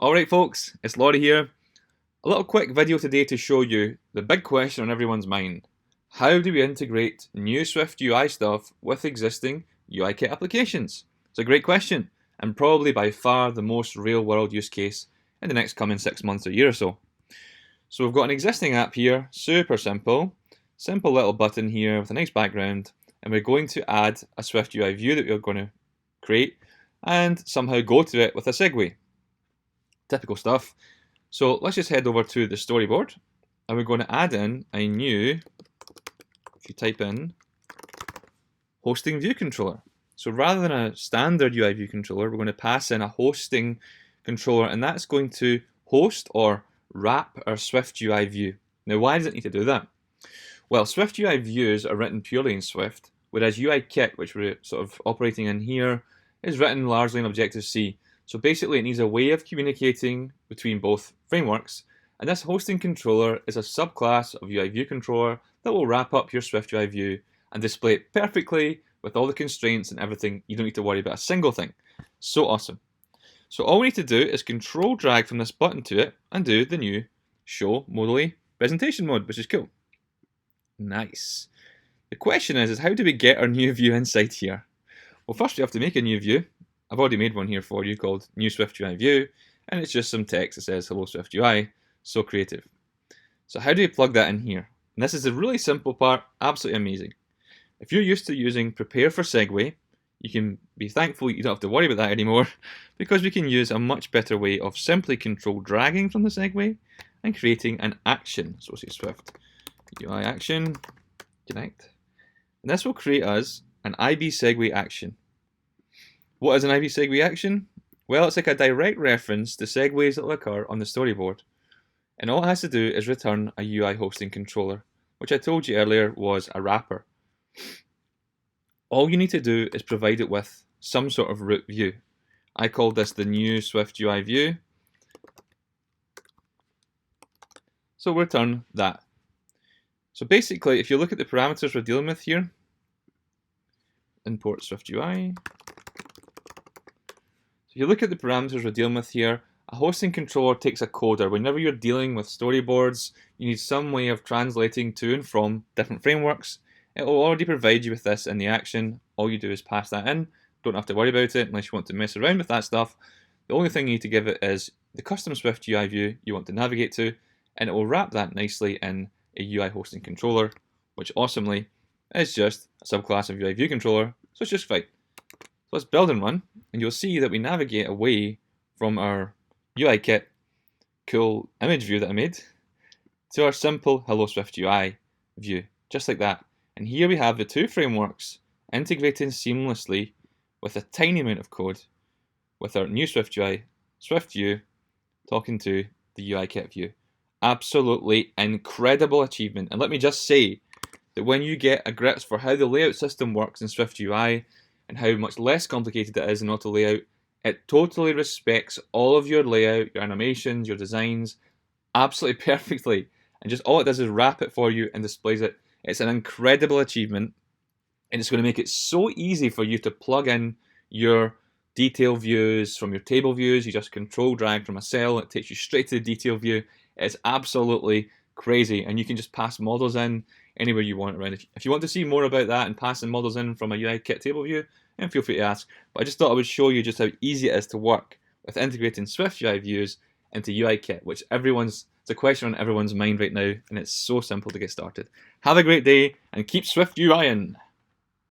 Alright folks, it's Laurie here. A little quick video today to show you the big question on everyone's mind. How do we integrate new SwiftUI stuff with existing UIKit applications? It's a great question, and probably by far the most real-world use case in the next coming 6 months or year or so. So we've got an existing app here, super simple. Simple little button here with a nice background, and we're going to add a SwiftUI view that we're going to create and somehow go to it with a segue. Typical stuff. So let's just head over to the storyboard, and we're going to add in a new, if you type in, hosting view controller. So rather than a standard UI view controller, we're going to pass in a hosting controller, and that's going to host or wrap our SwiftUI view. Now, why does it need to do that? Well, SwiftUI views are written purely in Swift, whereas UIKit, which we're sort of operating in here, is written largely in Objective-C. So basically it needs a way of communicating between both frameworks, and this hosting controller is a subclass of UI view controller that will wrap up your SwiftUI view and display it perfectly with all the constraints and everything. You don't need to worry about a single thing. So awesome. So all we need to do is control drag from this button to it and do the new show modally presentation mode, which is cool. Nice. The question is how do we get our new view inside here? Well, first we have to make a new view. I've already made one here for you called New SwiftUI View, and it's just some text that says Hello SwiftUI. So creative. So how do you plug that in here? And this is a really simple part, absolutely amazing. If you're used to using Prepare for Segue, you can be thankful you don't have to worry about that anymore, because we can use a much better way of simply control dragging from the segue and creating an action. So we'll say Swift UI action, connect. And this will create us an IB segue action. What is an IB segue action? Well, it's like a direct reference to segues that will occur on the storyboard. And all it has to do is return a UI hosting controller, which I told you earlier was a wrapper. All you need to do is provide it with some sort of root view. I called this the new SwiftUI view. So we'll return that. So basically, if you look at the parameters we're dealing with here, import SwiftUI. If you look at the parameters we're dealing with here, a hosting controller takes a coder. Whenever you're dealing with storyboards, you need some way of translating to and from different frameworks. It will already provide you with this in the action. All you do is pass that in. Don't have to worry about it unless you want to mess around with that stuff. The only thing you need to give it is the custom SwiftUI view you want to navigate to, and it will wrap that nicely in a UI hosting controller, which awesomely is just a subclass of UI view controller, so it's just fine. So let's build and run, and you'll see that we navigate away from our UIKit cool image view that I made to our simple Hello SwiftUI view, just like that. And here we have the two frameworks integrating seamlessly with a tiny amount of code with our new SwiftUI Swift view talking to the UIKit view. Absolutely incredible achievement. And let me just say that when you get a grasp for how the layout system works in SwiftUI and how much less complicated it is in auto layout, it totally respects all of your layout, your animations, your designs absolutely perfectly. And just all it does is wrap it for you and displays it. It's an incredible achievement, and it's going to make it so easy for you to plug in your detail views from your table views. You just control drag from a cell, it takes you straight to the detail view. It's absolutely crazy, and you can just pass models in anywhere you want around. If you want to see more about that and passing models in from a UIKit table view, then feel free to ask. But I just thought I would show you just how easy it is to work with integrating SwiftUI views into UIKit, which it's a question on everyone's mind right now, and it's so simple to get started. Have a great day, and keep SwiftUI in.